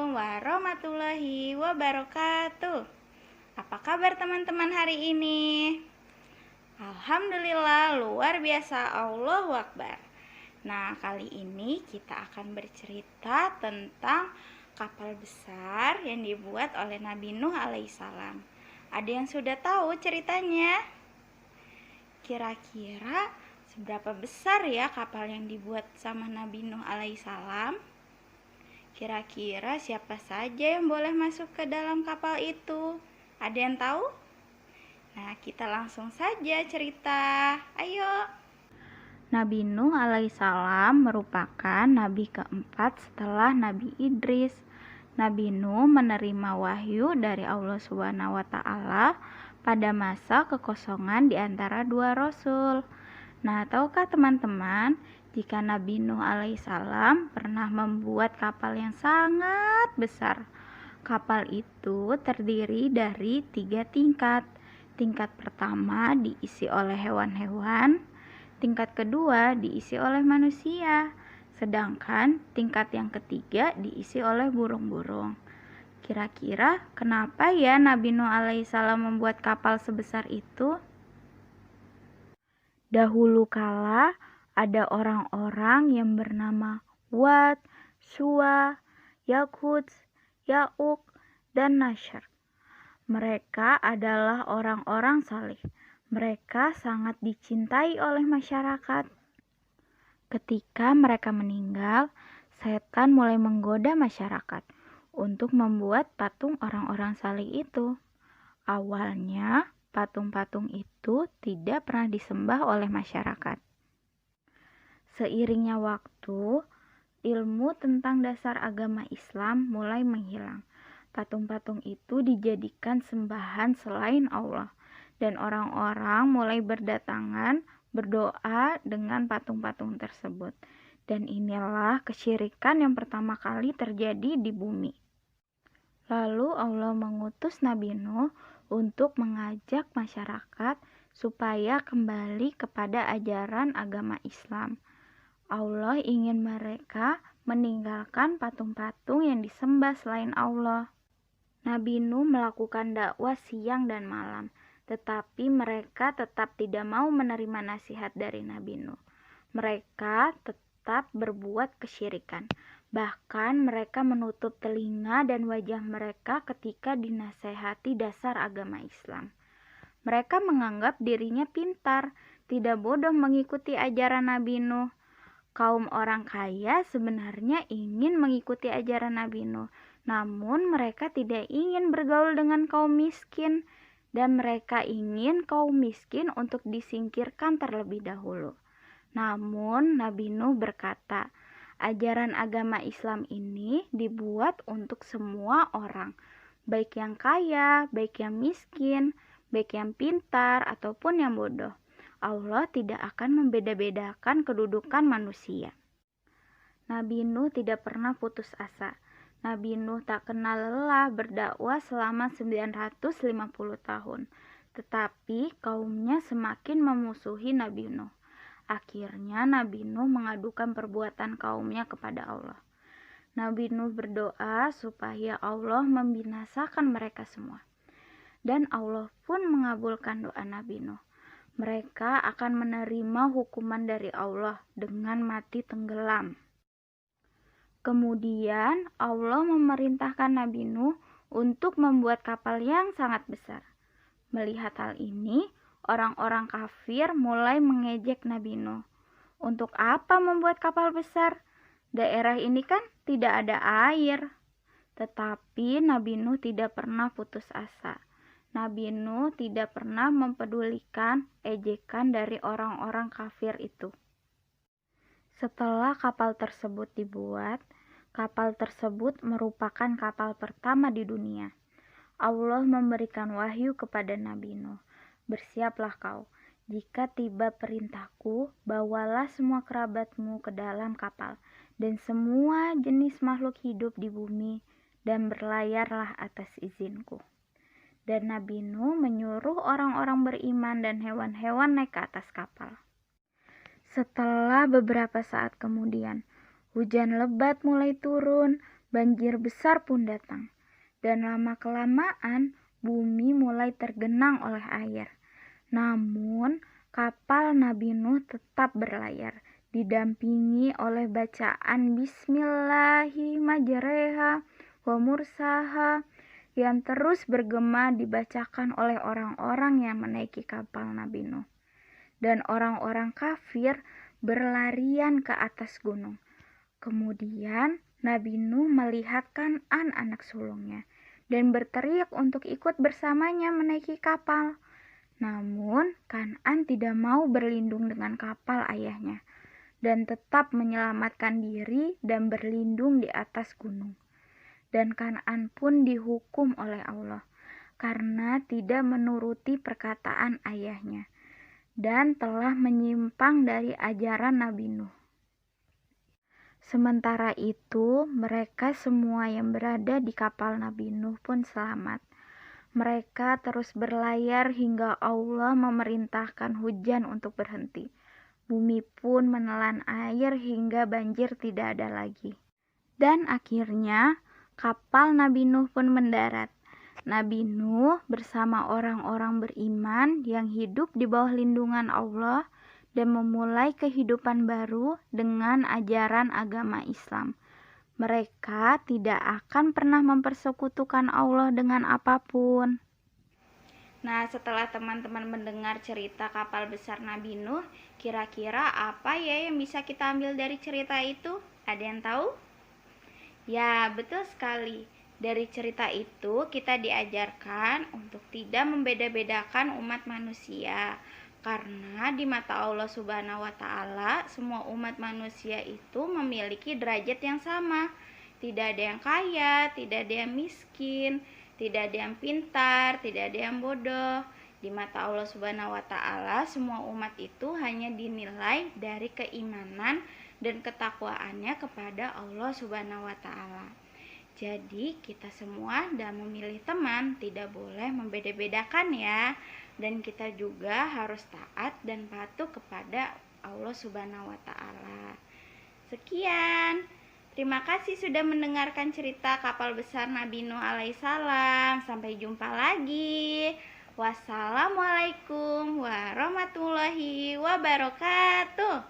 Assalamualaikum warahmatullahi wabarakatuh. Apa kabar teman-teman hari ini? Alhamdulillah luar biasa, Allahu Akbar. Nah, kali ini kita akan bercerita tentang kapal besar yang dibuat oleh Nabi Nuh alaihissalam. Ada yang sudah tahu ceritanya? Kira-kira seberapa besar ya kapal yang dibuat sama Nabi Nuh alaihissalam? Kira-kira siapa saja yang boleh masuk ke dalam kapal itu? Ada yang tahu? Nah, kita langsung saja cerita. Ayo. Nabi Nuh alaihissalam merupakan nabi keempat setelah Nabi Idris. Nabi Nuh menerima wahyu dari Allah Subhanahu wa taala pada masa kekosongan di antara dua rasul. Nah, tahukah teman-teman jika Nabi Nuh alaihissalam pernah membuat kapal yang sangat besar? Kapal itu terdiri dari 3 tingkat. Tingkat pertama diisi oleh hewan-hewan, tingkat kedua diisi oleh manusia, sedangkan tingkat yang ketiga diisi oleh burung-burung. Kira-kira kenapa ya Nabi Nuh alaihissalam membuat kapal sebesar itu? Dahulu kala ada orang-orang yang bernama Wad, Suwa, Yaghut, Ya'uq, dan Nasr. Mereka adalah orang-orang saleh. Mereka sangat dicintai oleh masyarakat. Ketika mereka meninggal, setan mulai menggoda masyarakat untuk membuat patung orang-orang saleh itu. Awalnya, patung-patung itu tidak pernah disembah oleh masyarakat. Seiringnya waktu, ilmu tentang dasar agama Islam mulai menghilang. Patung-patung itu dijadikan sembahan selain Allah, dan orang-orang mulai berdatangan berdoa dengan patung-patung tersebut. Dan inilah kesyirikan yang pertama kali terjadi di bumi. Lalu Allah mengutus Nabi Nuh untuk mengajak masyarakat supaya kembali kepada ajaran agama Islam. Allah ingin mereka meninggalkan patung-patung yang disembah selain Allah. Nabi Nuh melakukan dakwah siang dan malam, tetapi mereka tetap tidak mau menerima nasihat dari Nabi Nuh. Mereka tetap berbuat kesyirikan. Bahkan mereka menutup telinga dan wajah mereka ketika dinasehati dasar agama Islam. Mereka menganggap dirinya pintar, tidak bodoh mengikuti ajaran Nabi Nuh. Kaum orang kaya sebenarnya ingin mengikuti ajaran Nabi Nuh, namun mereka tidak ingin bergaul dengan kaum miskin, dan mereka ingin kaum miskin untuk disingkirkan terlebih dahulu. Namun Nabi Nuh berkata, ajaran agama Islam ini dibuat untuk semua orang, baik yang kaya, baik yang miskin, baik yang pintar ataupun yang bodoh. Allah tidak akan membeda-bedakan kedudukan manusia. Nabi Nuh tidak pernah putus asa. Nabi Nuh tak kenal lelah berdakwah selama 950 tahun. Tetapi kaumnya semakin memusuhi Nabi Nuh. Akhirnya Nabi Nuh mengadukan perbuatan kaumnya kepada Allah. Nabi Nuh berdoa supaya Allah membinasakan mereka semua. Dan Allah pun mengabulkan doa Nabi Nuh. Mereka akan menerima hukuman dari Allah dengan mati tenggelam. Kemudian Allah memerintahkan Nabi Nuh untuk membuat kapal yang sangat besar. Melihat hal ini, orang-orang kafir mulai mengejek Nabi Nuh. Untuk apa membuat kapal besar? Daerah ini kan tidak ada air. Tetapi Nabi Nuh tidak pernah putus asa. Nabi Nuh tidak pernah mempedulikan ejekan dari orang-orang kafir itu. Setelah kapal tersebut dibuat, kapal tersebut merupakan kapal pertama di dunia. Allah memberikan wahyu kepada Nabi Nuh, bersiaplah kau, jika tiba perintahku, bawalah semua kerabatmu ke dalam kapal, dan semua jenis makhluk hidup di bumi, dan berlayarlah atas izinku. Dan Nabi Nuh menyuruh orang-orang beriman dan hewan-hewan naik ke atas kapal. Setelah beberapa saat kemudian, hujan lebat mulai turun, banjir besar pun datang, dan lama-kelamaan bumi mulai tergenang oleh air. Namun, kapal Nabi Nuh tetap berlayar, didampingi oleh bacaan Bismillahirrahmanirrahim wa mursaha yang terus bergema dibacakan oleh orang-orang yang menaiki kapal Nabi Nuh. Dan orang-orang kafir berlarian ke atas gunung. Kemudian Nabi Nuh melihat Kan'an anak sulungnya dan berteriak untuk ikut bersamanya menaiki kapal. Namun Kan'an tidak mau berlindung dengan kapal ayahnya dan tetap menyelamatkan diri dan berlindung di atas gunung. Dan Kan'an pun dihukum oleh Allah karena tidak menuruti perkataan ayahnya dan telah menyimpang dari ajaran Nabi Nuh. Sementara itu, mereka semua yang berada di kapal Nabi Nuh pun selamat. Mereka terus berlayar hingga Allah memerintahkan hujan untuk berhenti. Bumi pun menelan air hingga banjir tidak ada lagi. Dan akhirnya, kapal Nabi Nuh pun mendarat. Nabi Nuh bersama orang-orang beriman yang hidup di bawah lindungan Allah dan memulai kehidupan baru dengan ajaran agama Islam. Mereka tidak akan pernah mempersekutukan Allah dengan apapun. Nah, setelah teman-teman mendengar cerita kapal besar Nabi Nuh, kira-kira apa ya yang bisa kita ambil dari cerita itu? Ada yang tahu? Ya, betul sekali. Dari cerita itu kita diajarkan untuk tidak membeda-bedakan umat manusia. Karena di mata Allah Subhanahu wa Ta'ala, semua umat manusia itu memiliki derajat yang sama. Tidak ada yang kaya, tidak ada yang miskin, tidak ada yang pintar, tidak ada yang bodoh. Di mata Allah Subhanahu wa Ta'ala, semua umat itu hanya dinilai dari keimanan dan ketakwaannya kepada Allah Subhanahu wa Ta'ala. Jadi kita semua dalam memilih teman tidak boleh membeda-bedakan ya. Dan kita juga harus taat dan patuh kepada Allah Subhanahu wa Ta'ala. Sekian. Terima kasih sudah mendengarkan cerita kapal besar Nabi Nuh alaihissalam. Sampai jumpa lagi. Wassalamualaikum warahmatullahi wabarakatuh.